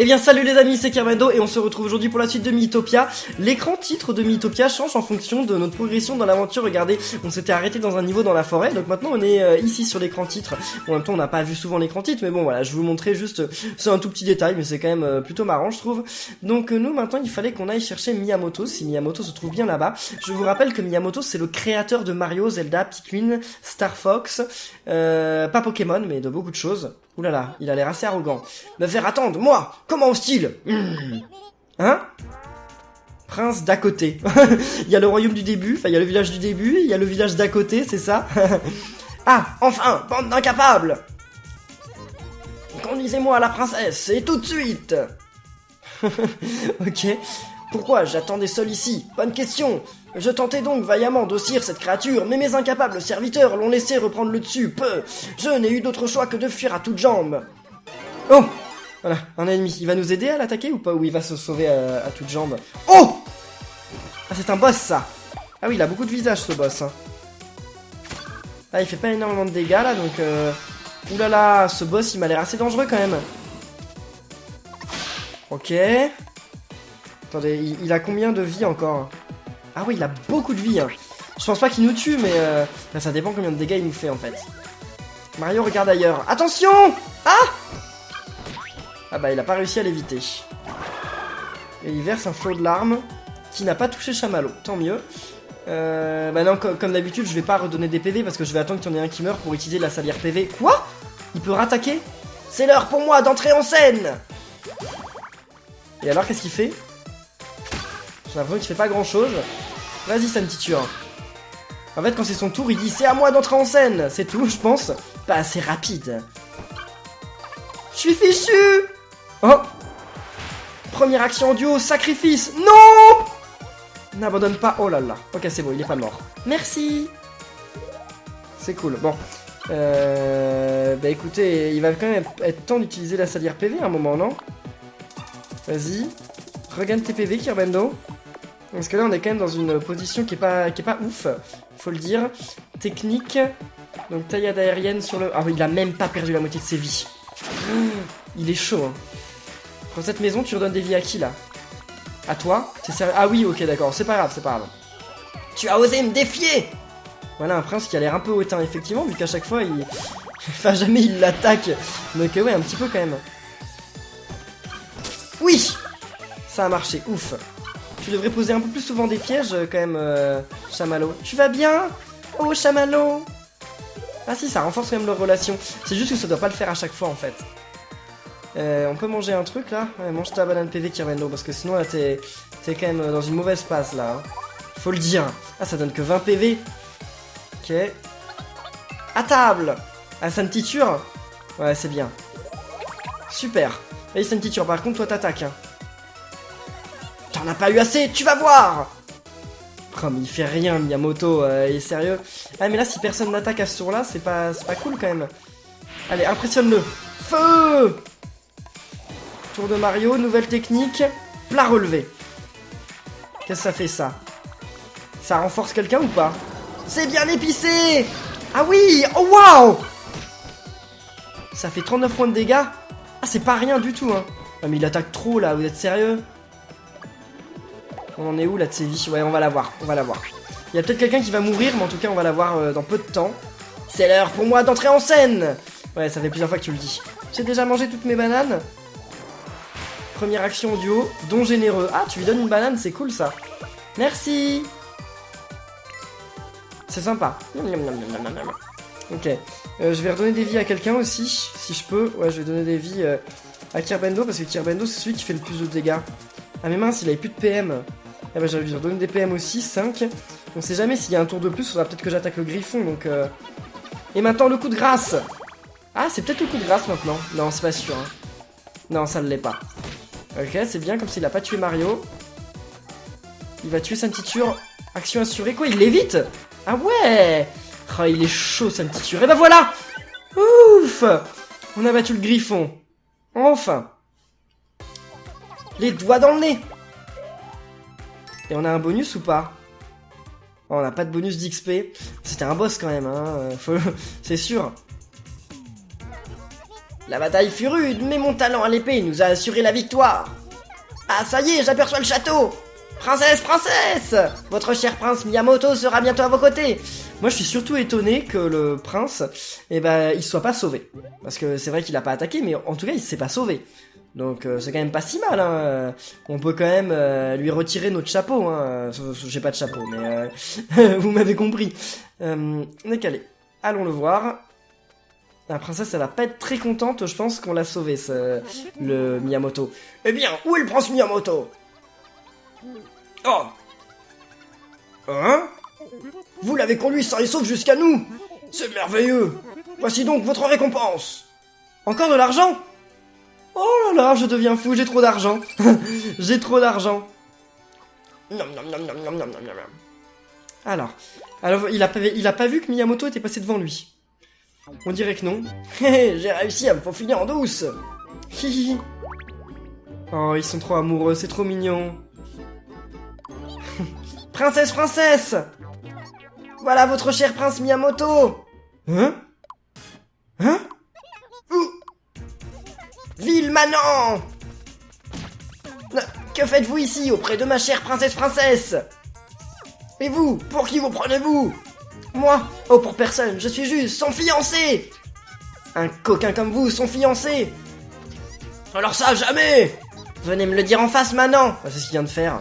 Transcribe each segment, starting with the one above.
Eh bien salut les amis, c'est Kerbendo et on se retrouve aujourd'hui pour la suite de Miitopia. L'écran titre de Miitopia change en fonction de notre progression dans l'aventure. Regardez, on s'était arrêté dans un niveau dans la forêt, donc maintenant on est ici sur l'écran titre. En même temps on n'a pas vu souvent l'écran titre, mais bon voilà, je vous montrais juste, c'est un tout petit détail, mais c'est quand même plutôt marrant je trouve. Donc nous maintenant il fallait qu'on aille chercher Miyamoto, si Miyamoto se trouve bien là-bas. Je vous rappelle que Miyamoto c'est le créateur de Mario, Zelda, Pikmin, Star Fox, pas Pokémon mais de beaucoup de choses. Ouh là là, il a l'air assez arrogant. Me faire attendre, moi, comment hostile? Hein? Prince d'à côté. Il y a le royaume du début, enfin il y a le village du début, il y a le village d'à côté, c'est ça? Ah, enfin, bande d'incapables! Conduisez-moi à la princesse, et tout de suite! Ok. Pourquoi j'attendais seul ici? Bonne question. Je tentais donc vaillamment d'ossir cette créature, mais mes incapables serviteurs l'ont laissé reprendre le dessus. Peu. Je n'ai eu d'autre choix que de fuir à toutes jambes. Oh! Voilà, un ennemi. Il va nous aider à l'attaquer ou pas? Ou il va se sauver à toutes jambes? Oh! Ah, c'est un boss, ça. Ah oui, il a beaucoup de visage, ce boss. Hein. Ah, il fait pas énormément de dégâts, là, donc... Oulala, ce boss, il m'a l'air assez dangereux, quand même. Ok... Attendez, il a combien de vie encore? Ah oui, il a beaucoup de vie. Hein. Je pense pas qu'il nous tue, mais enfin, ça dépend combien de dégâts il nous fait en fait. Mario regarde ailleurs. Attention! Ah! Ah bah il a pas réussi à l'éviter. Et il verse un flot de larmes qui n'a pas touché Chamallow. Tant mieux. Bah non, comme d'habitude, je vais pas redonner des PV parce que je vais attendre qu'il y en ait un qui meurt pour utiliser la salière PV. Quoi? Il peut rattaquer? C'est l'heure pour moi d'entrer en scène! Et alors, qu'est-ce qu'il fait? J'ai l'impression qu'il fait pas grand chose. Vas-y, Santiture. En fait, quand c'est son tour, il dit c'est à moi d'entrer en scène. C'est tout, je pense. Pas assez rapide. Je suis fichu. Oh. Première action en duo, sacrifice. Non. N'abandonne pas. Oh là là. Ok, c'est bon, il est pas mort. Merci. C'est cool. Bon. Bah écoutez, il va quand même être temps d'utiliser la salière PV à un moment, non? Vas-y. Regagne tes PV, Kerbendo. Parce que là, on est quand même dans une position qui est pas ouf, faut le dire. Technique. Donc, taillade aérienne sur le... Ah, il a même pas perdu la moitié de ses vies. Il est chaud, hein. Dans cette maison, tu redonnes des vies à qui, là? À toi? Ah oui, ok, d'accord. C'est pas grave, c'est pas grave. Tu as osé me défier! Voilà, un prince qui a l'air un peu hautain, effectivement, vu qu'à chaque fois, il... Enfin, jamais il l'attaque. Donc, ouais, un petit peu, quand même. Oui! Ça a marché, ouf. Tu devrais poser un peu plus souvent des pièges, quand même, Chamallow. Tu vas bien? Oh, Chamallow! Ah si, ça renforce quand même leur relation. C'est juste que ça doit pas le faire à chaque fois, en fait. On peut manger un truc, là? Ouais, mange ta banane PV, Kerbendo, parce que sinon, là, t'es quand même dans une mauvaise passe, là. Hein. Faut le dire. Ah, ça donne que 20 PV. Ok. À table! Ah, ça me titure? Ouais, c'est bien. Super. Allez, ça me titure. Par contre, toi, t'attaques, hein. T'en as pas eu assez, tu vas voir! Oh mais il fait rien Miyamoto, il est sérieux? Ah mais là si personne n'attaque à ce tour là, c'est pas cool quand même. Allez, impressionne-le. Feu! Tour de Mario, nouvelle technique. Plat relevé. Qu'est-ce que ça fait ça? Ça renforce quelqu'un ou pas? C'est bien épicé! Ah oui! Oh waouh! Ça fait 39 points de dégâts? Ah c'est pas rien du tout hein. Ah mais il attaque trop là, vous êtes sérieux? On en est où là de ses vies? Ouais, on va la voir, on va la voir. Il y a peut-être quelqu'un qui va mourir, mais en tout cas, on va la voir dans peu de temps. C'est l'heure pour moi d'entrer en scène! Ouais, ça fait plusieurs fois que tu le dis. J'ai déjà mangé toutes mes bananes. Première action au duo, don généreux. Ah, tu lui donnes une banane, c'est cool ça. Merci! C'est sympa. Ok. Je vais redonner des vies à quelqu'un aussi, si je peux. Ouais, je vais donner des vies à Kerbendo, parce que Kerbendo, c'est celui qui fait le plus de dégâts. Ah mais mince, il avait plus de PM. Eh ben j'aurais dû redonner des PM aussi, 5. On sait jamais s'il y a un tour de plus, il faudra peut-être que j'attaque le griffon, donc... Et maintenant, le coup de grâce. Ah, c'est peut-être le coup de grâce maintenant. Non, c'est pas sûr. Hein. Non, ça ne l'est pas. Ok, c'est bien, comme s'il a pas tué Mario. Il va tuer Santiture. Action assurée. Quoi, il l'évite? Ah ouais. Oh, il est chaud, Santiture. Et ben voilà. Ouf. On a battu le griffon. Enfin. Les doigts dans le nez. Et on a un bonus ou pas? Oh, on n'a pas de bonus d'XP. C'était un boss quand même, hein. C'est sûr. La bataille fut rude, mais mon talent à l'épée nous a assuré la victoire. Ah, ça y est, j'aperçois le château. Princesse, princesse! Votre cher prince Miyamoto sera bientôt à vos côtés. Moi, je suis surtout étonné que le prince, il soit pas sauvé. Parce que c'est vrai qu'il a pas attaqué, mais en tout cas, il s'est pas sauvé. Donc, c'est quand même pas si mal, hein. On peut quand même lui retirer notre chapeau, hein. J'ai pas de chapeau, mais vous m'avez compris. On est calé. Allons le voir. La princesse, elle va pas être très contente, je pense qu'on l'a sauvé, le Miyamoto. Eh bien, où est le prince Miyamoto? Oh! Hein? Vous l'avez conduit sain et sauf jusqu'à nous! C'est merveilleux! Voici donc votre récompense! Encore de l'argent? Oh là là, je deviens fou, j'ai trop d'argent! J'ai trop d'argent! Alors, il a pas vu que Miyamoto était passé devant lui. On dirait que non. J'ai réussi à me faufiler en douce! Oh, ils sont trop amoureux, c'est trop mignon! Princesse, princesse! Voilà votre cher prince Miyamoto! Hein? Hein? Ouh! Ville manant! Que faites-vous ici, auprès de ma chère princesse? Et vous, pour qui vous prenez-vous? Moi? Oh, pour personne, je suis juste son fiancé! Un coquin comme vous, son fiancé! Alors ça, jamais! Venez me le dire en face maintenant! C'est ce qu'il vient de faire.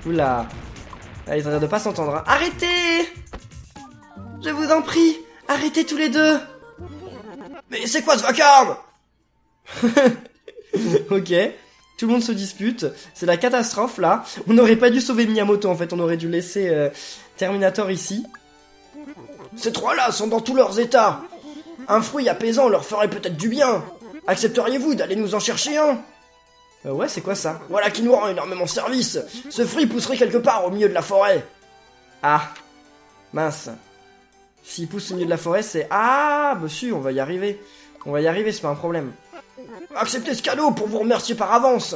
Oula. Ah, ils ont l'air de pas s'entendre. Hein. Arrêtez! Je vous en prie, arrêtez tous les deux! Mais c'est quoi ce vacarme? Ok. Tout le monde se dispute. C'est la catastrophe, là. On n'aurait pas dû sauver Miyamoto, en fait. On aurait dû laisser Terminator ici. Ces trois-là sont dans tous leurs états. Un fruit apaisant leur ferait peut-être du bien. Accepteriez-vous d'aller nous en chercher un? Ouais, c'est quoi ça? Voilà qui nous rend énormément service. Ce fruit pousserait quelque part au milieu de la forêt. Ah. Mince. S'il pousse au milieu de la forêt, c'est... Ah, bah si, on va y arriver. On va y arriver, c'est pas un problème. Acceptez ce cadeau pour vous remercier par avance.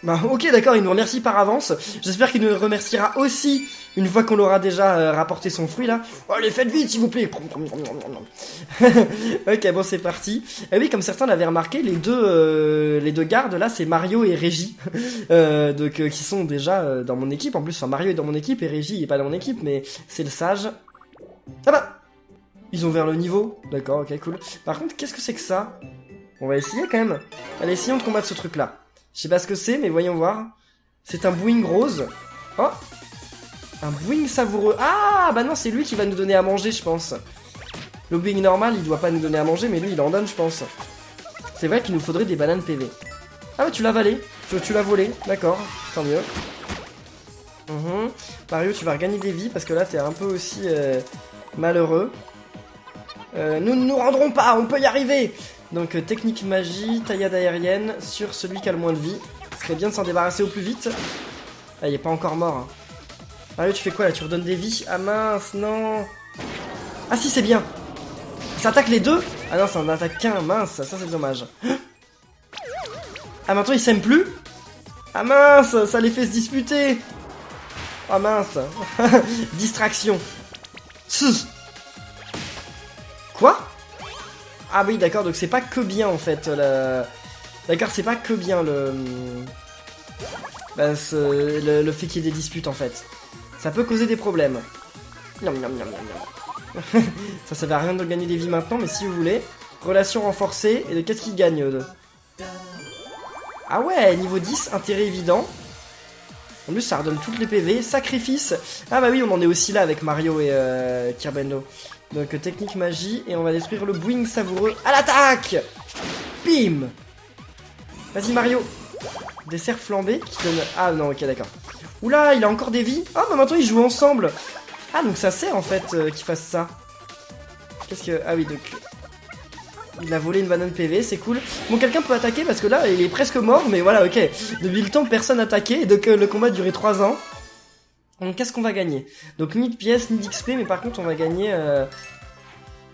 Bah ok, d'accord, il nous remercie par avance. J'espère qu'il nous remerciera aussi une fois qu'on aura déjà rapporté son fruit là. Allez, faites vite s'il vous plaît. Ok, bon c'est parti. Et oui, comme certains l'avaient remarqué, les deux gardes là, c'est Mario et Reggie. Qui sont déjà dans mon équipe. En plus, enfin, Mario est dans mon équipe et Reggie est pas dans mon équipe, mais c'est le sage. Ah bah, ils ont ouvert le niveau. D'accord, ok, cool. Par contre, qu'est-ce que c'est que ça? On va essayer quand même. Allez, essayons de combattre ce truc là. Je sais pas ce que c'est, mais voyons voir. C'est un bouing rose. Oh! Un bouing savoureux. Ah! Bah non, c'est lui qui va nous donner à manger, je pense. Le bouing normal, il doit pas nous donner à manger, mais lui, il en donne, je pense. C'est vrai qu'il nous faudrait des bananes PV. Ah, bah tu l'as avalé. Tu l'as volé. D'accord, tant mieux. Mario, tu vas regagner des vies, parce que là, t'es un peu aussi malheureux. Nous ne nous rendrons pas, on peut y arriver! Donc technique magie, taillade aérienne sur celui qui a le moins de vie. Ce serait bien de s'en débarrasser au plus vite. Ah, il est pas encore mort. Hein. Mario, tu fais quoi là? Tu redonnes des vies? Ah mince, non. Ah si, c'est bien. Ça attaque les deux? Ah non, ça en attaque qu'un, mince, ça c'est dommage. Ah maintenant ils s'aiment plus? Ah mince, ça les fait se disputer. Ah mince. Distraction. Quoi? Ah oui, d'accord, donc c'est pas que bien en fait. D'accord, c'est pas que bien le fait qu'il y ait des disputes en fait. Ça peut causer des problèmes. Ça sert à rien de gagner des vies maintenant, mais si vous voulez. Relation renforcée, et qu'est-ce qu'il gagne eux? Ah ouais, niveau 10, intérêt évident. En plus, ça redonne toutes les PV. Sacrifice. Ah bah oui, on en est aussi là avec Mario et Kirbendo. Donc technique magie, et on va détruire le bouing savoureux à l'attaque. Bim. Vas-y Mario. Dessert flambé qui donne... Ah non, ok d'accord. Oula, il a encore des vies. Oh bah maintenant ils jouent ensemble. Ah donc ça sert en fait qu'il fasse ça. Qu'est-ce que... Ah oui donc... Il a volé une banane PV, c'est cool. Bon, quelqu'un peut attaquer parce que là il est presque mort, mais voilà, ok. Depuis le temps personne attaquait, donc le combat a duré 3 ans. Donc qu'est-ce qu'on va gagner? Donc ni de pièces, ni d'XP, mais par contre on va gagner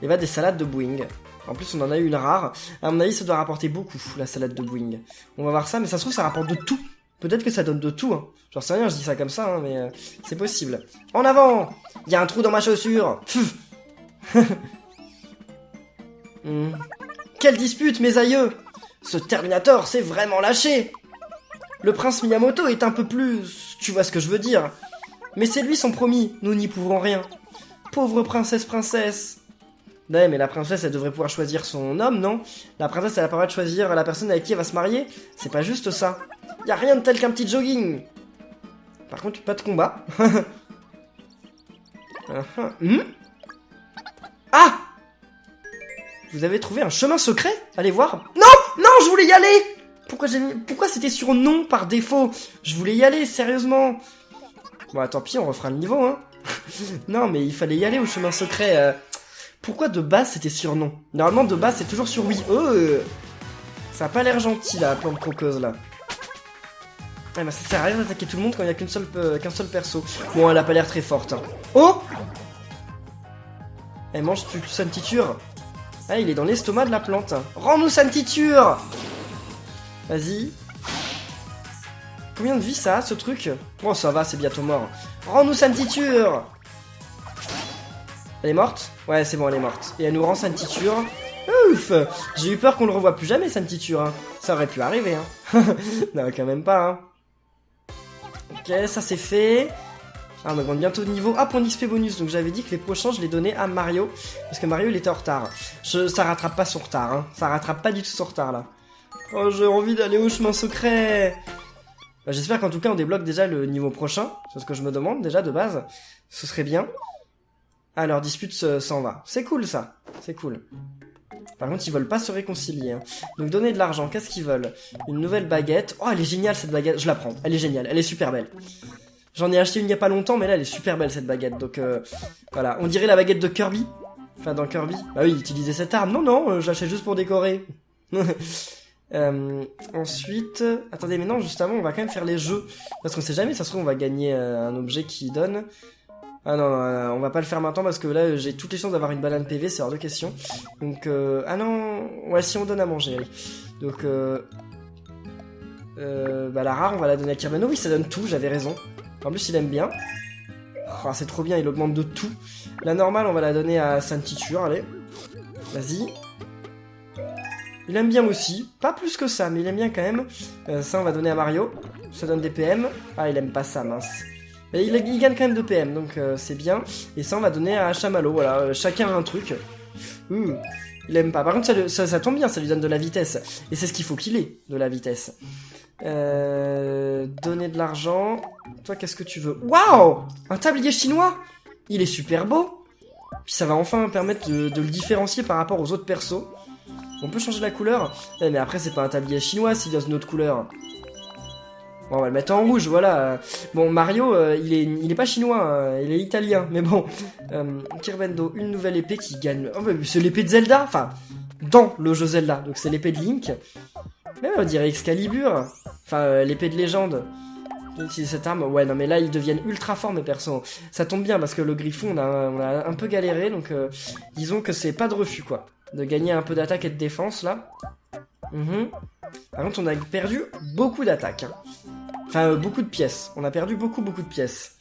des salades de bouing. En plus on en a eu une rare. À mon avis ça doit rapporter beaucoup, la salade de bouing. On va voir ça, mais ça se trouve ça rapporte de tout. Peut-être que ça donne de tout, hein. J'en sais rien, je dis ça comme ça, hein, mais c'est possible. En avant! Il y a un trou dans ma chaussure. Quelle dispute, mes aïeux! Ce Terminator s'est vraiment lâché! Le prince Miyamoto est un peu plus... Tu vois ce que je veux dire. Mais c'est lui son promis, nous n'y pouvons rien. Pauvre princesse. Ouais, mais la princesse, elle devrait pouvoir choisir son homme, non? La princesse, elle a pas le droit de choisir la personne avec qui elle va se marier? C'est pas juste ça. Y a rien de tel qu'un petit jogging. Par contre, pas de combat. Ah! Vous avez trouvé un chemin secret? Allez voir. Non! Non, je voulais y aller! Pourquoi c'était sur non par défaut? Je voulais y aller, sérieusement. Bon, tant pis, on refera le niveau, hein. Non, mais il fallait y aller au chemin secret. Pourquoi de base c'était sur non? Normalement, de base, c'est toujours sur oui. Ça a pas l'air gentil, là, la plante croqueuse, là. Ah, bah, ça sert à rien d'attaquer tout le monde quand il y a qu'un seul perso. Bon, elle a pas l'air très forte. Hein. Oh! Elle mange sa titure. Ah, il est dans l'estomac de la plante. Rends-nous sa titure! Vas-y. Combien de vie ça a, ce truc? Bon, ça va, c'est bientôt mort. Rends-nous sa titure! Elle est morte? Ouais, c'est bon, elle est morte. Et elle nous rend sa titure. Ouf! J'ai eu peur qu'on le revoie plus jamais, sa titure. Hein. Ça aurait pu arriver, hein. Non, quand même pas, hein. Ok, ça c'est fait. Ah, on augmente bientôt de niveau. Ah, point d'XP bonus. Donc j'avais dit que les prochains, je les donnais à Mario. Parce que Mario, il était en retard. Ça rattrape pas son retard, hein. Ça rattrape pas du tout son retard, là. Oh, j'ai envie d'aller au chemin secret. Bah, j'espère qu'en tout cas, on débloque déjà le niveau prochain. C'est ce que je me demande, déjà, de base. Ce serait bien. Ah, leur dispute s'en va. C'est cool, ça. C'est cool. Par contre, ils veulent pas se réconcilier. Hein. Donc, donner de l'argent. Qu'est-ce qu'ils veulent? Une nouvelle baguette. Oh, elle est géniale, cette baguette. Je la prends. Elle est géniale. Elle est super belle. J'en ai acheté une il y a pas longtemps, mais là, elle est super belle, cette baguette. Donc, voilà. On dirait la baguette de Kirby. Enfin, dans Kirby. Bah oui, utiliser cette arme. Non, non, je l'achète juste pour décorer. Ensuite... Attendez, mais non, juste avant, on va quand même faire les jeux. Parce qu'on sait jamais, ça se trouve, on va gagner un objet qui donne... Ah non, non, on va pas le faire maintenant parce que là j'ai toutes les chances d'avoir une banane PV, c'est hors de question. Donc ah non, ouais, si on donne à manger, allez. Donc bah la rare on va la donner à Kirmano, oui ça donne tout, j'avais raison. En plus il aime bien. Oh, c'est trop bien, il augmente de tout. La normale on va la donner à Santiture, allez. Vas-y. Il aime bien aussi, pas plus que ça, mais il aime bien quand même. Ça on va donner à Mario, ça donne des PM. Ah il aime pas ça, mince. Mais il gagne quand même de PM, donc c'est bien. Et ça, on va donner à Chamallow, voilà. Chacun a un truc. Il aime pas. Par contre, ça tombe bien, ça lui donne de la vitesse. Et c'est ce qu'il faut qu'il ait, de la vitesse. Donner de l'argent. Toi, qu'est-ce que tu veux? Waouh! Un tablier chinois! Il est super beau. Puis ça va enfin permettre de le différencier par rapport aux autres persos. On peut changer la couleur. Mais après, c'est pas un tablier chinois s'il y a une autre couleur. Bon, on va le mettre en rouge, voilà. Bon, Mario, il est pas chinois, hein, il est italien, mais bon. Kirbendo, une nouvelle épée qui gagne... Oh, c'est l'épée de Zelda, enfin, dans le jeu Zelda, donc c'est l'épée de Link. Mais on dirait Excalibur, enfin, l'épée de légende. Utiliser cette arme, ouais, non, mais là, ils deviennent ultra forts, mes persos. Ça tombe bien, parce que le Griffon, on a un peu galéré, donc disons que c'est pas de refus, quoi. De gagner un peu d'attaque et de défense, là. Par contre, on a perdu beaucoup d'attaques. Hein. Enfin, beaucoup de pièces. On a perdu beaucoup de pièces.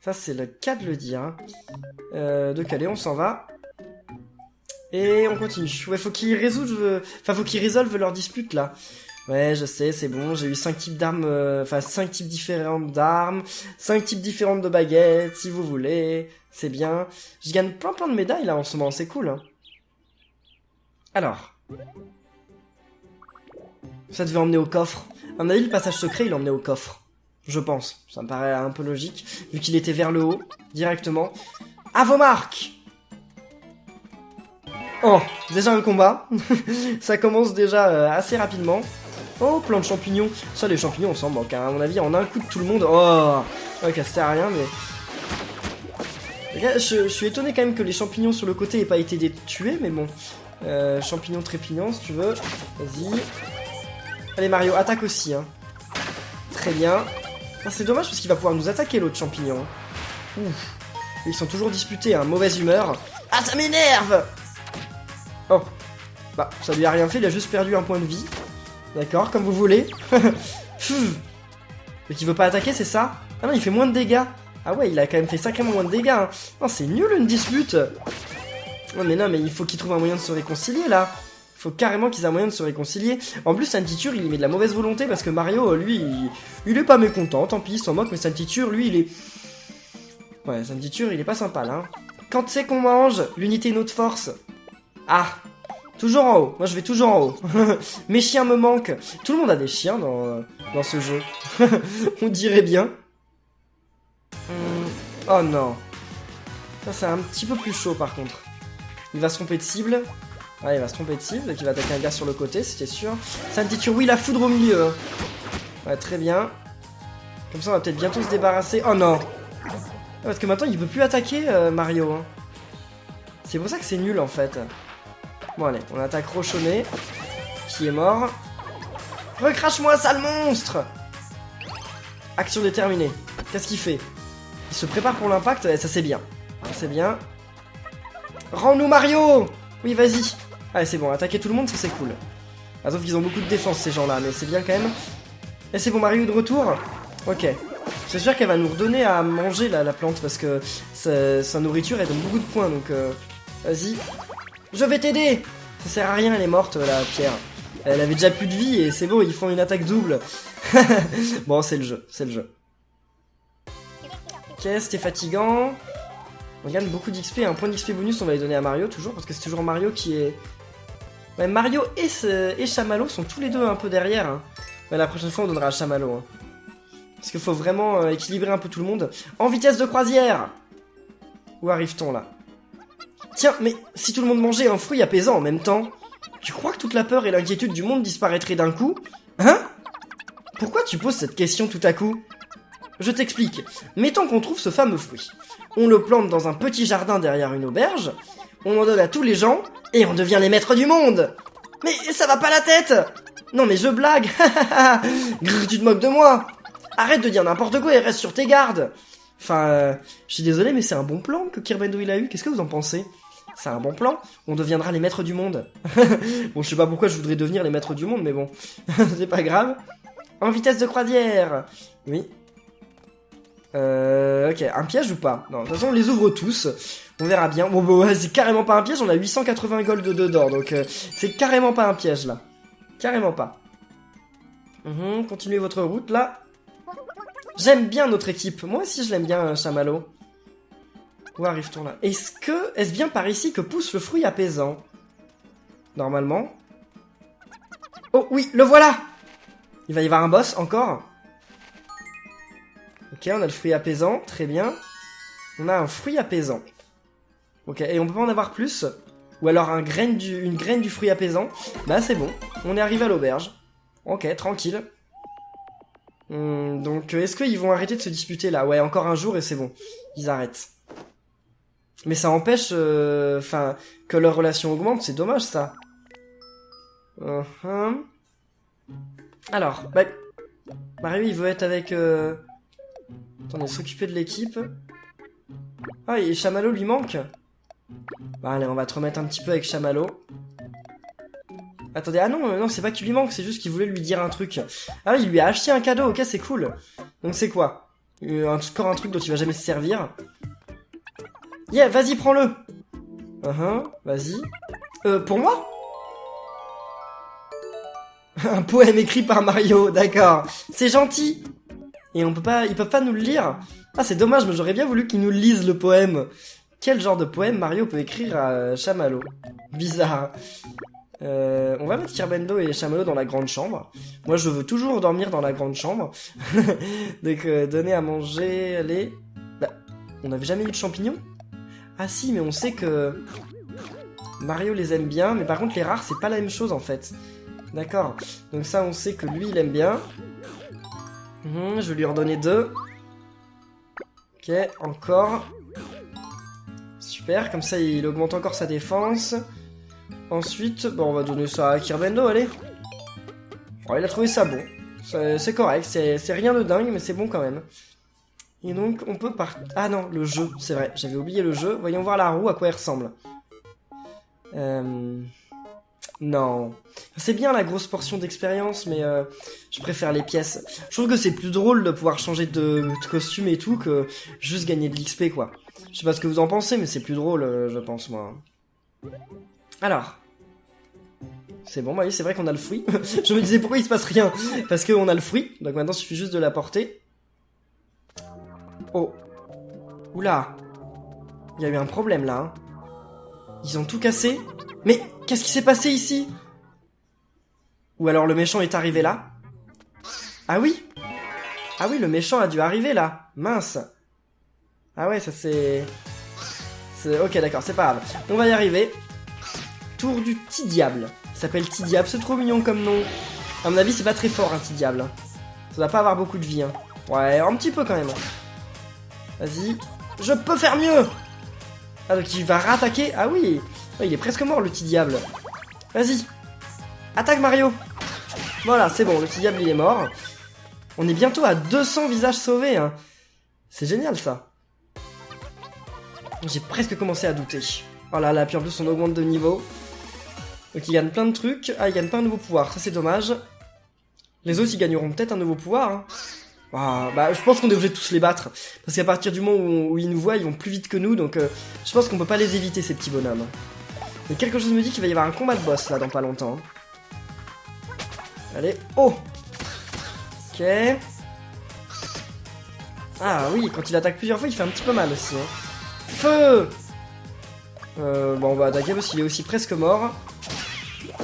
Ça, c'est le cas de le dire. Hein. Donc, allez, on s'en va. Et on continue. Ouais, faut qu'ils résolvent leur dispute, là. Ouais, je sais, c'est bon. J'ai eu 5 types d'armes... Enfin, 5 types différentes d'armes. 5 types différentes de baguettes, si vous voulez. C'est bien. Je gagne plein de médailles, là, en ce moment. C'est cool. Hein. Alors... Ça devait emmener au coffre. À mon avis, le passage secret, il l'emmenait au coffre. Je pense. Ça me paraît un peu logique. Vu qu'il était vers le haut, directement. À vos marques! Oh, déjà un combat. Ça commence déjà assez rapidement. Oh, plein de champignons. Ça, les champignons, on s'en manque. Hein. À mon avis, en un coup de tout le monde. Oh, ok, ça sert à rien, mais... Les gars, je suis étonné quand même que les champignons sur le côté aient pas été tués, mais bon. Champignons trépignants, si tu veux. Vas-y. Allez Mario, attaque aussi, hein. Très bien. Ah, c'est dommage parce qu'il va pouvoir nous attaquer l'autre champignon. Ouf. Ils sont toujours disputés, hein. Mauvaise humeur. Ah, ça m'énerve! Oh. Bah, ça lui a rien fait, il a juste perdu un point de vie. D'accord, comme vous voulez. Mais il veut pas attaquer, c'est ça? Ah non, il fait moins de dégâts. Ah ouais, il a quand même fait sacrément moins de dégâts. Hein. Non, c'est nul une dispute. Oh, mais non, mais il faut qu'ils trouvent un moyen de se réconcilier, là. Il faut carrément qu'ils aient un moyen de se réconcilier. En plus, Santiture, il y met de la mauvaise volonté parce que Mario, lui, il est pas mécontent. Tant pis, il s'en moque, mais Santiture, lui, il est... Ouais, Santiture, il est pas sympa, là. Quand c'est qu'on mange, l'unité est notre force. Ah, toujours en haut. Moi, je vais toujours en haut. Mes chiens me manquent. Tout le monde a des chiens dans ce jeu. On dirait bien. Oh non. Ça, c'est un petit peu plus chaud, par contre. Il va se tromper de cible. Ouais, il va se tromper de cible, donc il va attaquer un gars sur le côté, c'était sûr. Santiture, oui, la foudre au milieu. Hein. Ouais, très bien. Comme ça, on va peut-être bientôt se débarrasser. Oh non. Parce que maintenant, il peut plus attaquer Mario. Hein. C'est pour ça que c'est nul, en fait. Bon, allez, on attaque Rochonnet, qui est mort. Recrache-moi, sale monstre. Action déterminée. Qu'est-ce qu'il fait? Il se prépare pour l'impact, ça c'est bien. Ça c'est bien. Rends-nous Mario. Oui, vas-y. Allez, c'est bon, attaquer tout le monde, ça c'est cool. Ah, sauf qu'ils ont beaucoup de défense, ces gens-là, mais c'est bien quand même. Et c'est bon, Mario de retour. Ok. C'est sûr qu'elle va nous redonner à manger, la plante, parce que sa nourriture, elle donne beaucoup de points, donc... Vas-y. Je vais t'aider. Ça sert à rien, elle est morte, la pierre. Elle avait déjà plus de vie, et c'est bon, ils font une attaque double. Bon, c'est le jeu, c'est le jeu. Ok, c'était fatigant. On gagne beaucoup d'XP, un point d'XP bonus on va les donner à Mario toujours, parce que c'est toujours Mario qui est... Ouais, Mario et Chamallow sont tous les deux un peu derrière. Hein. Ouais, la prochaine fois on donnera à Chamallow. Hein. Parce qu'il faut vraiment équilibrer un peu tout le monde. En vitesse de croisière. Où arrive-t-on là? Tiens, mais si tout le monde mangeait un fruit apaisant en même temps, tu crois que toute la peur et l'inquiétude du monde disparaîtraient d'un coup? Hein? Pourquoi tu poses cette question tout à coup? Je t'explique. Mettons qu'on trouve ce fameux fruit. On le plante dans un petit jardin derrière une auberge, on en donne à tous les gens, et on devient les maîtres du monde. Mais ça va pas la tête. Non mais je blague. Grrr, tu te moques de moi. Arrête de dire n'importe quoi et reste sur tes gardes. Enfin, je suis désolé mais c'est un bon plan que Kirbendo il a eu, qu'est-ce que vous en pensez? C'est un bon plan, on deviendra les maîtres du monde. Bon, je sais pas pourquoi je voudrais devenir les maîtres du monde, mais bon, c'est pas grave. En vitesse de croisière. Oui. Ok, un piège ou pas? Non, de toute façon on les ouvre tous. On verra bien. Bon, bah, c'est carrément pas un piège, on a 880 gold dedans, donc c'est carrément pas un piège là. Carrément pas. Continuez votre route là. J'aime bien notre équipe. Moi aussi je l'aime bien, Chamallow. Où arrive-t-on là? Est-ce bien par ici que pousse le fruit apaisant? Normalement. Oh oui, le voilà! Il va y avoir un boss encore. Ok, on a le fruit apaisant, très bien. On a un fruit apaisant. Ok, et on peut pas en avoir plus? Ou alors une graine du fruit apaisant? Bah c'est bon, on est arrivé à l'auberge. Ok, tranquille. Donc, est-ce qu'ils vont arrêter de se disputer là? Ouais, encore un jour et c'est bon. Ils arrêtent. Mais ça empêche que leur relation augmente, c'est dommage ça. Alors, bah, Mario il veut être avec... Attendez, s'occuper de l'équipe. Ah, et Chamallow lui manque. Bah allez, on va te remettre un petit peu avec Chamallow. Attendez, ah non, c'est pas qu'il lui manque, c'est juste qu'il voulait lui dire un truc. Ah oui, il lui a acheté un cadeau, ok, c'est cool. Donc c'est quoi? Encore un truc dont il va jamais se servir. Yeah, vas-y, prends-le. Vas-y. Pour moi? Un poème écrit par Mario, d'accord. C'est gentil. Et on peut pas, ils peuvent pas nous le lire. Ah, c'est dommage, mais j'aurais bien voulu qu'ils nous lisent le poème. Quel genre de poème Mario peut écrire à Chamallow? Bizarre. On va mettre Kirbendo et Chamallow dans la grande chambre. Moi, je veux toujours dormir dans la grande chambre. Donc, donner à manger les... Bah, on n'avait jamais eu de champignons? Ah si, mais on sait que... Mario les aime bien, mais par contre, les rares, c'est pas la même chose, en fait. D'accord. Donc ça, on sait que lui, il aime bien. Je vais lui redonner 2. Ok, encore. Super, comme ça il augmente encore sa défense. Ensuite, bon, on va donner ça à Kirbendo, allez. Oh, il a trouvé ça bon. C'est correct, c'est rien de dingue, mais c'est bon quand même. Et donc, on peut partir... Ah non, le jeu, c'est vrai, j'avais oublié le jeu. Voyons voir la roue, à quoi elle ressemble. Non. C'est bien la grosse portion d'expérience, mais je préfère les pièces. Je trouve que c'est plus drôle de pouvoir changer de costume et tout que juste gagner de l'XP, quoi. Je sais pas ce que vous en pensez, mais c'est plus drôle, je pense, moi. Alors. C'est bon, bah oui, c'est vrai qu'on a le fruit. Je me disais pourquoi il se passe rien. Parce qu'on a le fruit. Donc maintenant, il suffit juste de l'apporter. Oh. Oula. Il y a eu un problème là. Hein. Ils ont tout cassé. Mais qu'est-ce qui s'est passé ici? Ou alors le méchant est arrivé là? Ah oui? Ah oui, le méchant a dû arriver là. Mince. Ah ouais, ça c'est... Ok, d'accord, c'est pas grave. On va y arriver. Tour du petit diable. Il s'appelle petit diable, c'est trop mignon comme nom. À mon avis, c'est pas très fort, un petit diable. Ça doit pas avoir beaucoup de vie. Hein. Ouais, un petit peu quand même. Vas-y. Je peux faire mieux. Ah, donc il va rattaquer. Ah oui. Oh, il est presque mort, le petit diable. Vas-y. Attaque, Mario. Voilà, c'est bon, le petit diable, il est mort. On est bientôt à 200 visages sauvés. Hein. C'est génial, ça. J'ai presque commencé à douter. Oh là là, puis en plus, on augmente de niveau. Donc il gagne plein de trucs. Ah, il gagne pas un nouveau pouvoir, ça c'est dommage. Les autres, ils gagneront peut-être un nouveau pouvoir. Hein. Ah, bah, je pense qu'on est obligé de tous les battre. Parce qu'à partir du moment où ils nous voient, ils vont plus vite que nous. Donc je pense qu'on peut pas les éviter, ces petits bonhommes. Mais quelque chose me dit qu'il va y avoir un combat de boss, là, dans pas longtemps. Allez, oh. Ok. Ah oui, quand il attaque plusieurs fois, il fait un petit peu mal aussi. Hein. Feu. Bon, bah, Dagabus, il est aussi presque mort.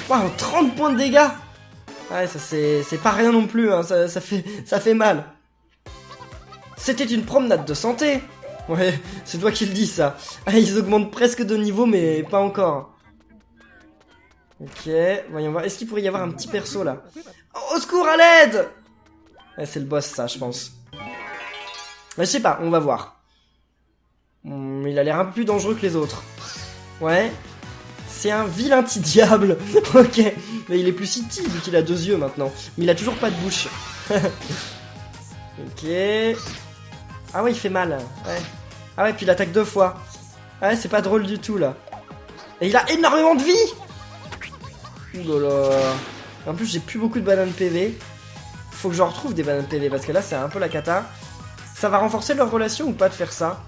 Waouh, 30 points de dégâts. Ouais, ça c'est pas rien non plus, hein. ça fait mal. C'était une promenade de santé. Ouais, c'est toi qui le dis, ça. Ah, ils augmentent presque de niveau, mais pas encore. Ok, voyons voir. Est-ce qu'il pourrait y avoir un petit perso, là? Au secours, à l'aide! Ouais, c'est le boss, ça, je pense. Mais je sais pas, on va voir. Il a l'air un peu plus dangereux que les autres. Ouais. C'est un vilain petit diable. Ok. Mais il est plus city vu qu'il a 2 yeux maintenant. Mais il a toujours pas de bouche. Ok. Ah ouais, il fait mal. Ouais. Ah ouais, puis il attaque 2 fois. Ah ouais, c'est pas drôle du tout là. Et il a énormément de vie. Ouh là là. En plus, j'ai plus beaucoup de bananes PV. Faut que je retrouve des bananes PV parce que là, c'est un peu la cata. Ça va renforcer leur relation ou pas de faire ça?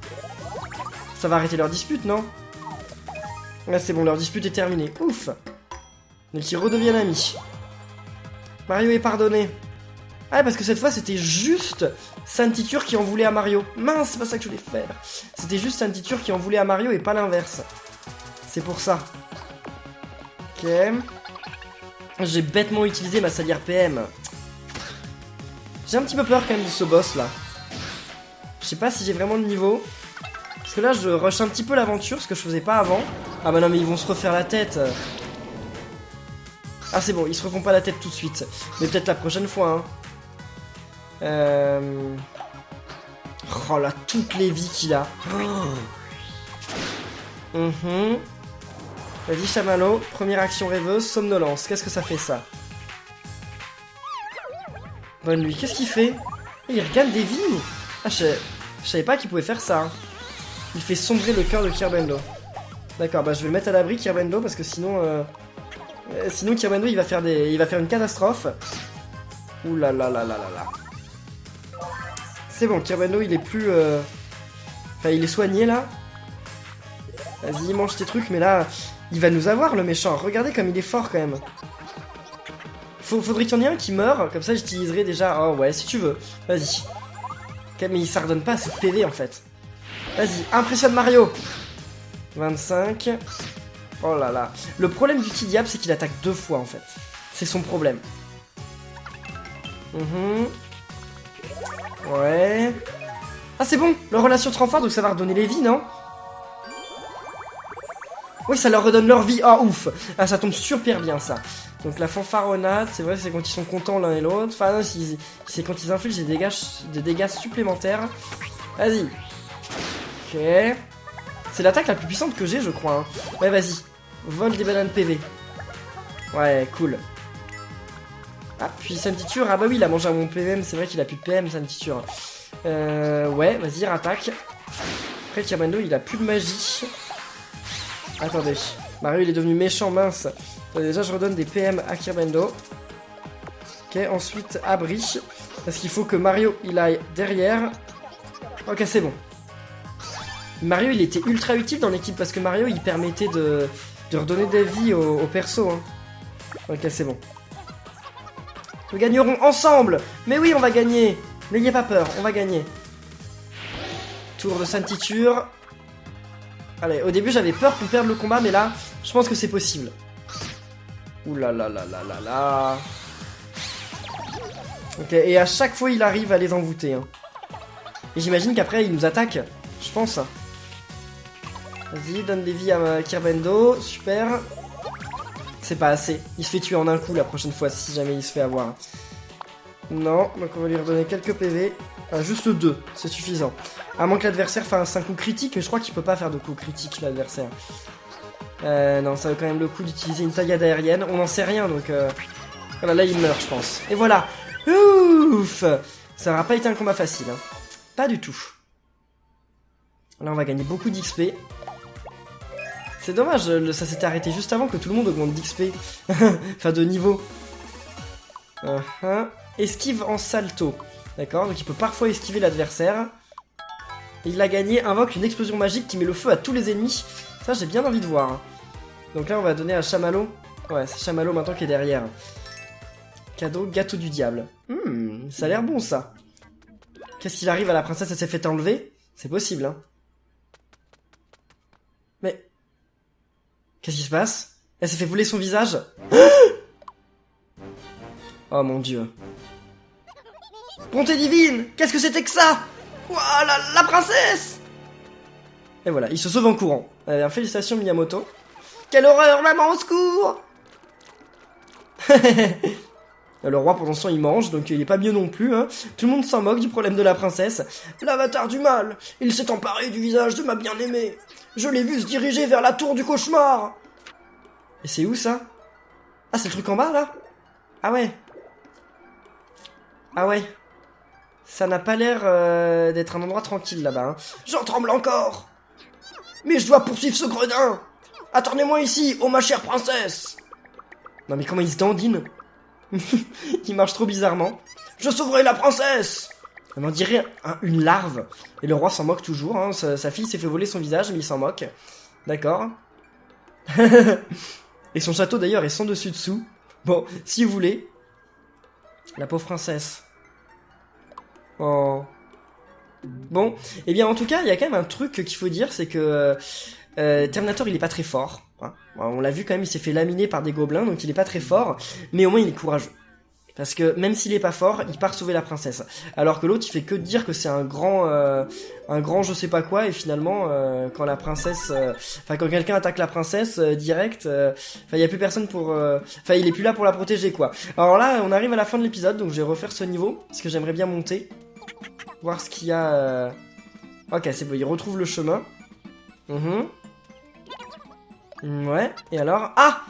Ça va arrêter leur dispute, non? Là, c'est bon, leur dispute est terminée. Ouf. Donc, ils redeviennent amis. Mario est pardonné. Ah, parce que cette fois, c'était juste Santiture qui en voulait à Mario. Mince, c'est pas ça que je voulais faire. C'était juste Santiture qui en voulait à Mario et pas l'inverse. C'est pour ça. Ok. J'ai bêtement utilisé ma salière PM. J'ai un petit peu peur quand même de ce boss, là. Je sais pas si j'ai vraiment le niveau. Parce que là, je rush un petit peu l'aventure, ce que je faisais pas avant. Ah bah non, mais ils vont se refaire la tête. Ah, c'est bon, ils se refont pas la tête tout de suite. Mais peut-être la prochaine fois, hein. Oh là, toutes les vies qu'il a. Vas-y, Chamallow. Première action rêveuse, somnolence. Qu'est-ce que ça fait, ça? Bonne nuit. Qu'est-ce qu'il fait? Il regagne des vies. Ah, je savais pas qu'il pouvait faire ça. Hein. Il fait sombrer le cœur de Kirbendo. D'accord, bah je vais le mettre à l'abri, Kirbendo, parce que sinon... sinon, Kirbendo, il va faire une catastrophe. Ouh là là là là là là. C'est bon, Kirbendo, il est plus... Enfin, il est soigné, là. Vas-y, mange tes trucs, mais là... Il va nous avoir, le méchant. Regardez comme il est fort, quand même. Faudrait qu'il y en ait un qui meurt, comme ça, j'utiliserai déjà... Oh, ouais, si tu veux. Vas-y. Ok, mais ça redonne pas assez de PV, en fait. Vas-y, impressionne Mario. 25. Oh là là. Le problème du petit diable, c'est qu'il attaque 2 fois, en fait. C'est son problème. Ouais. Ah, c'est bon. Leur relation se renforce, donc ça va redonner les vies, non? Oui, ça leur redonne leur vie. Ah, ouf. Ah, ça tombe super bien, ça. Donc la fanfaronnade, c'est vrai, c'est quand ils sont contents l'un et l'autre. Enfin, c'est quand ils infligent des dégâts supplémentaires. Vas-y. Ok. C'est l'attaque la plus puissante que j'ai, je crois. Hein. Ouais, vas-y. Vole des bananes PV. Ouais, cool. Ah, puis Santiture. Ah bah oui, il a mangé à mon PM. C'est vrai qu'il a plus de PM, Santiture. Ouais, vas-y, rattaque. Après, Kirbendo, il a plus de magie. Attendez. Mario, il est devenu méchant, mince. Attendez, déjà, je redonne des PM à Kirbendo. Ok, ensuite, abri. Parce qu'il faut que Mario, il aille derrière. Ok, c'est bon. Mario, il était ultra utile dans l'équipe parce que Mario, il permettait de redonner des vies au perso. Hein. Ok, c'est bon. Nous gagnerons ensemble. Mais oui, on va gagner. N'ayez pas peur, on va gagner. Tour de Sainte-Titure. Allez, au début j'avais peur qu'on perde le combat, mais là, je pense que c'est possible. Ouh là là là là là là. Ok, et à chaque fois il arrive à les envoûter. Hein. Et j'imagine qu'après il nous attaque, je pense. Vas-y, donne des vies à Kirbendo, super. C'est pas assez, il se fait tuer en un coup la prochaine fois si jamais il se fait avoir. Non, donc on va lui redonner quelques PV. Ah, juste 2, c'est suffisant. À moins que l'adversaire fasse un coup critique, mais je crois qu'il peut pas faire de coup critique l'adversaire. Non, ça vaut quand même le coup d'utiliser une taillade aérienne. On n'en sait rien, donc voilà, là il meurt, je pense. Et voilà. Ouf. Ça n'aura pas été un combat facile. Hein. Pas du tout. Là, on va gagner beaucoup d'XP. C'est dommage, ça s'était arrêté juste avant que tout le monde augmente d'XP. Enfin, de niveau. Esquive en salto. D'accord, donc il peut parfois esquiver l'adversaire. Il a gagné, invoque une explosion magique qui met le feu à tous les ennemis. Ça, j'ai bien envie de voir. Hein. Donc là, on va donner à Chamallow. Ouais, c'est Chamallow maintenant qui est derrière. Cadeau, gâteau du diable. Ça a l'air bon, ça. Qu'est-ce qu'il arrive à la princesse? Elle s'est fait enlever? C'est possible, hein. Mais... Qu'est-ce qui se passe? Elle s'est fait voler son visage? Oh mon dieu. Bonté divine! Qu'est-ce que c'était que ça? Ouah, la princesse! Et voilà, il se sauve en courant. Félicitations Miyamoto. Quelle horreur, maman, au secours! Le roi, pendant ce temps, il mange, donc il est pas mieux non plus. Hein. Tout le monde s'en moque du problème de la princesse. L'avatar du mal! Il s'est emparé du visage de ma bien-aimée. Je l'ai vu se diriger vers la tour du cauchemar. Et c'est où, ça? Ah, c'est le truc en bas, là? Ah ouais. Ah ouais. Ça n'a pas l'air d'être un endroit tranquille, là-bas. Hein. J'en tremble encore. Mais je dois poursuivre ce gredin. Attendez-moi ici, oh ma chère princesse. Non mais comment il se dandine. Il marche trop bizarrement. Je sauverai la princesse. On dirait une larve. Et le roi s'en moque toujours. Hein. Sa fille s'est fait voler son visage, mais il s'en moque. D'accord. Et son château d'ailleurs est sans dessus-dessous. Bon, si vous voulez. La pauvre princesse. Oh. Bon, et bien en tout cas, il y a quand même un truc qu'il faut dire, c'est que Terminator il est pas très fort. Hein. On l'a vu quand même, il s'est fait laminer par des gobelins, donc il est pas très fort, mais au moins il est courageux. Parce que même s'il est pas fort, il part sauver la princesse. Alors que l'autre, il fait que dire que c'est un grand je sais pas quoi, et finalement, quand la princesse, quand quelqu'un attaque la princesse direct, il y a plus personne pour, il est plus là pour la protéger quoi. Alors là, on arrive à la fin de l'épisode, donc je vais refaire ce niveau parce que j'aimerais bien monter, voir ce qu'il y a. Ok, c'est bon, il retrouve le chemin. Ouais. Et alors, ah,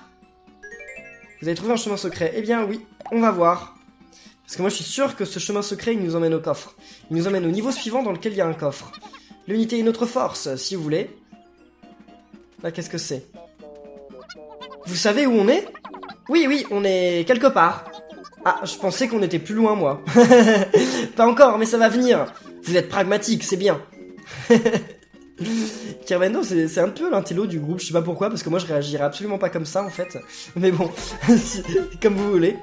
vous avez trouvé un chemin secret. Eh bien oui. On va voir. Parce que moi je suis sûr que ce chemin secret il nous emmène au coffre. Il nous emmène au niveau suivant dans lequel il y a un coffre. L'unité est notre force, si vous voulez. Là, qu'est-ce que c'est? Vous savez où on est? Oui, on est quelque part. Ah, je pensais qu'on était plus loin, moi. Pas encore, mais ça va venir. Vous êtes pragmatique, c'est bien. Kirbendo, c'est un peu l'intello du groupe, je sais pas pourquoi, parce que moi je réagirais absolument pas comme ça en fait. Mais bon, comme vous voulez.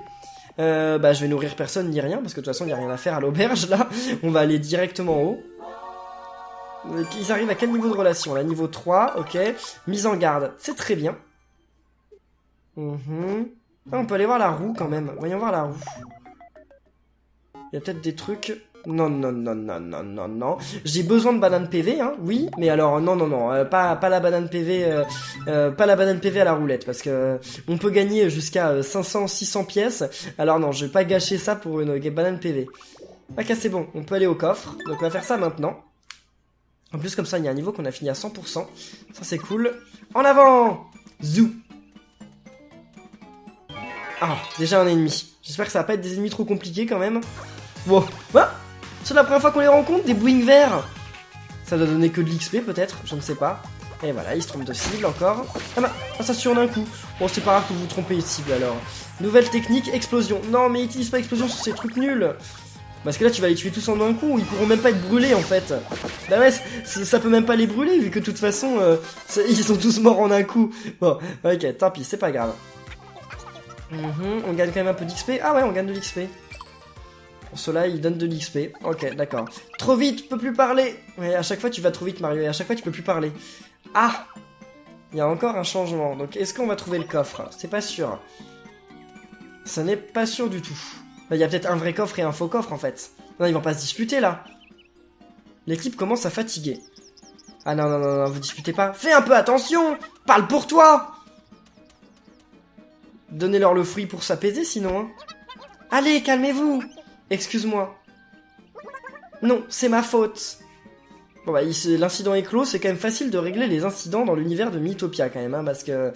Je vais nourrir personne ni rien parce que de toute façon il n'y a rien à faire à l'auberge là. On va aller directement en haut. Ils arrivent à quel niveau de relation? Là, niveau 3, ok. Mise en garde, c'est très bien. Ah, on peut aller voir la roue quand même. Voyons voir la roue. Il y a peut-être des trucs. Non. J'ai besoin de banane PV, hein, oui, mais alors non, pas la banane PV, pas la banane PV à la roulette, parce que on peut gagner jusqu'à 500-600 pièces. Alors non, je vais pas gâcher ça pour une banane PV. Ok, c'est bon, on peut aller au coffre, donc on va faire ça maintenant. En plus, comme ça, il y a un niveau qu'on a fini à 100%. Ça, c'est cool. En avant! Zou! Ah, déjà un ennemi. J'espère que ça va pas être des ennemis trop compliqués quand même. Wow. Ah, c'est la première fois qu'on les rencontre, des bouings verts. Ça doit donner que de l'XP peut-être, je ne sais pas. Et voilà, il se trompe de cible encore. Ah bah, ça surne un coup. Bon, c'est pas grave que vous vous trompez de cible alors. Nouvelle technique, explosion. Non, mais utilise pas explosion sur ces trucs nuls. Parce que là, tu vas les tuer tous en un coup, ils pourront même pas être brûlés, en fait. Bah ouais, ça peut même pas les brûler, vu que de toute façon, ils sont tous morts en un coup. Bon, ok, tant pis, c'est pas grave. On gagne quand même un peu d'XP. Ah ouais, on gagne de l'XP. Pour cela, il donne de l'XP. Ok, d'accord. Trop vite, je peux plus parler. Ouais, à chaque fois, tu vas trop vite, Mario, et à chaque fois, tu peux plus parler. Ah! Il y a encore un changement. Donc, est-ce qu'on va trouver le coffre? C'est pas sûr. Ça n'est pas sûr du tout. Il y a peut-être un vrai coffre et un faux coffre, en fait. Non, ils vont pas se disputer, là. L'équipe commence à fatiguer. Ah non, non, non, non, vous disputez pas. Fais un peu attention! Parle pour toi! Donnez-leur le fruit pour s'apaiser, sinon, hein. Allez, calmez-vous! Excuse-moi. Non, c'est ma faute. Bon bah, l'incident est clos, c'est quand même facile de régler les incidents dans l'univers de Miitopia, quand même, hein, parce que...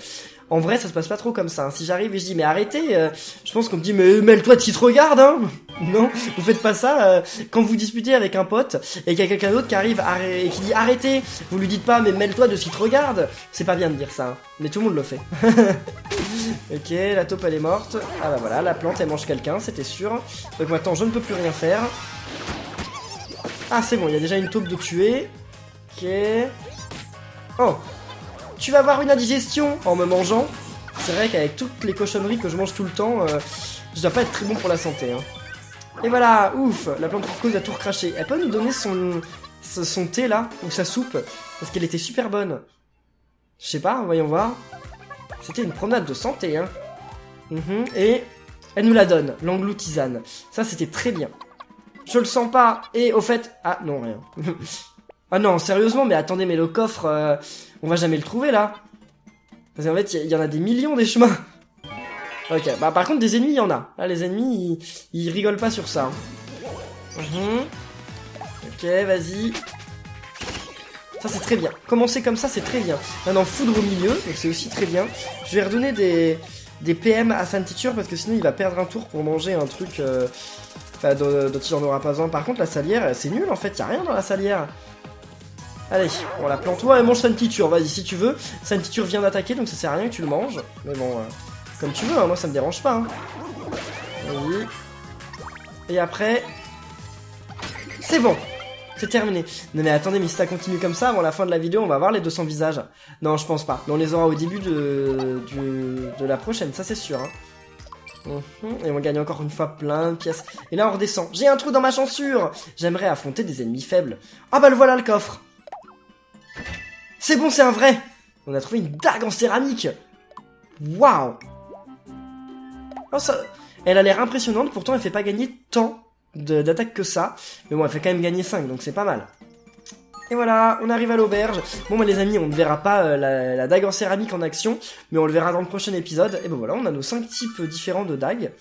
En vrai, ça se passe pas trop comme ça. Hein. Si j'arrive et je dis, mais arrêtez, je pense qu'on me dit, mais mêle-toi de qui te regarde, hein. Non, vous faites pas ça. Quand vous disputez avec un pote et qu'il y a quelqu'un d'autre qui arrive et qui dit arrêtez, vous lui dites pas, mais mêle-toi de ce qui te regarde. C'est pas bien de dire ça, hein. Mais tout le monde le fait. Ok, la taupe elle est morte. Ah bah voilà, la plante elle mange quelqu'un, c'était sûr. Donc maintenant, je ne peux plus rien faire. Ah, c'est bon, il y a déjà une taupe de tuer. Ok. Oh. Tu vas avoir une indigestion en me mangeant. C'est vrai qu'avec toutes les cochonneries que je mange tout le temps, je dois pas être très bon pour la santé. Hein. Et voilà, ouf, la plante turquoise a tout recraché. Elle peut nous donner son thé là, ou sa soupe, parce qu'elle était super bonne. Je sais pas, voyons voir. C'était une promenade de santé, hein. Et elle nous la donne, l'anglo tisane. Ça, c'était très bien. Je le sens pas. Et au fait... Ah, non, rien. Ah non, sérieusement, mais attendez, mais le coffre, on va jamais le trouver, là. Parce qu'en fait, il y en a des millions des chemins. Ok, bah par contre, des ennemis, il y en a. Là, les ennemis, ils rigolent pas sur ça. Ok, vas-y. Ça, c'est très bien. Commencer comme ça, c'est très bien. Maintenant, foudre au milieu, donc c'est aussi très bien. Je vais redonner des PM à Santiture, parce que sinon, il va perdre un tour pour manger un truc dont il en aura pas besoin. Par contre, la salière, c'est nul, en fait. Il y a rien dans la salière. Allez, on la plante. Ouais, mange Santiture, vas-y, si tu veux. Santiture vient d'attaquer, donc ça sert à rien que tu le manges. Mais bon, comme tu veux, hein, moi ça me dérange pas. Hein. Oui. Et après... C'est bon. C'est terminé. Non mais attendez, mais si ça continue comme ça, avant la fin de la vidéo, on va voir les 200 visages. Non, je pense pas. Mais on les aura au début de la prochaine, ça c'est sûr. Hein. Et on gagne encore une fois plein de pièces. Et là on redescend. J'ai un trou dans ma chaussure. J'aimerais affronter des ennemis faibles. Ah bah le voilà le coffre. C'est bon, c'est un vrai. On a trouvé une dague en céramique. Waouh. Oh, ça... Elle a l'air impressionnante, pourtant elle fait pas gagner tant d'attaques que ça. Mais bon, elle fait quand même gagner 5, donc c'est pas mal. Et voilà, on arrive à l'auberge. Bon bah les amis, on ne verra pas la dague en céramique en action, mais on le verra dans le prochain épisode. Et ben voilà, on a nos 5 types différents de dagues.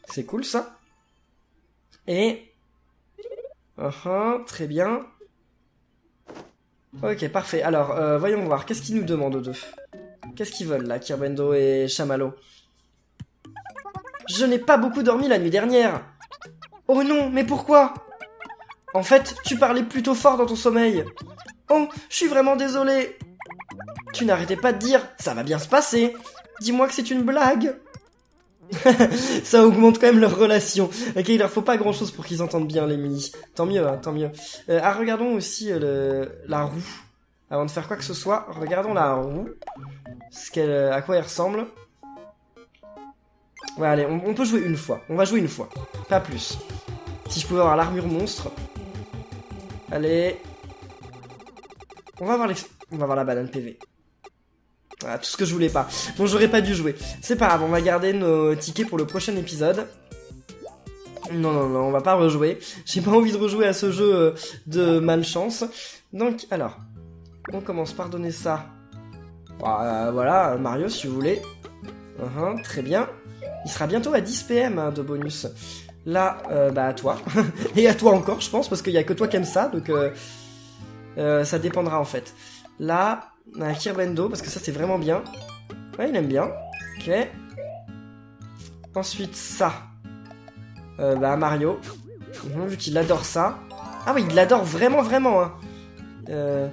C'est cool ça. Et... très bien. Ok, parfait. Alors, voyons voir. Qu'est-ce qu'ils nous demandent, d'eux? Qu'est-ce qu'ils veulent, là, Kirbendo et Chamallow? Je n'ai pas beaucoup dormi la nuit dernière. Oh non, mais pourquoi? En fait, tu parlais plutôt fort dans ton sommeil. Oh, je suis vraiment désolé. Tu n'arrêtais pas de dire, ça va bien se passer. Dis-moi que c'est une blague. Ça augmente quand même leur relation. Ok, il leur faut pas grand chose pour qu'ils entendent bien les mini. Tant mieux, hein, tant mieux. Regardons aussi la roue. Avant de faire quoi que ce soit, regardons la roue. À quoi elle ressemble. Ouais, allez, on peut jouer une fois. On va jouer une fois. Pas plus. Si je pouvais avoir l'armure monstre. Allez. On va voir la banane PV. Voilà, tout ce que je voulais pas. Bon, j'aurais pas dû jouer. C'est pas grave, on va garder nos tickets pour le prochain épisode. Non, non, non, on va pas rejouer. J'ai pas envie de rejouer à ce jeu de malchance. Donc, alors, on commence par donner ça. Voilà, Mario, si vous voulez. Très bien. Il sera bientôt à 10 PM hein, de bonus. Là, bah à toi. Et à toi encore, je pense, parce qu'il y a que toi qui aime ça, donc ça dépendra en fait. Là, on a Kirbendo, parce que ça c'est vraiment bien. Ouais, il aime bien. Ok. Ensuite, ça. Bah Mario. Vu qu'il adore ça. Ah oui, il l'adore vraiment, vraiment. Hein.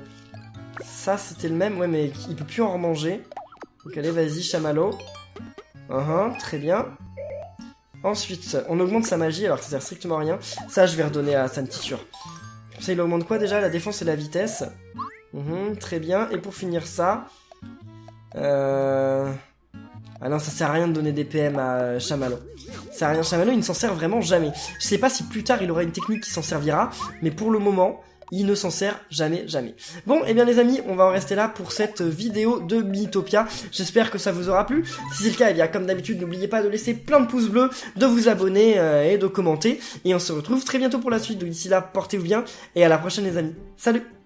Ça, c'était le même. Ouais, mais il peut plus en remanger. Donc allez, vas-y, Chamallow. Très bien. Ensuite, on augmente sa magie alors que ça sert strictement à rien. Ça, je vais redonner à Santiture. Ça, il augmente quoi déjà? La défense et la vitesse. Très bien. Et pour finir ça... Ah non, ça sert à rien de donner des PM à Chamallow. Ça sert à rien. Chamallow, il ne s'en sert vraiment jamais. Je sais pas si plus tard, il aura une technique qui s'en servira. Mais pour le moment... il ne s'en sert jamais. Bon, et bien les amis, on va en rester là pour cette vidéo de Miitopia. J'espère que ça vous aura plu. Si c'est le cas, eh bien comme d'habitude, n'oubliez pas de laisser plein de pouces bleus, de vous abonner et de commenter. Et on se retrouve très bientôt pour la suite. Donc d'ici là, portez-vous bien et à la prochaine les amis. Salut!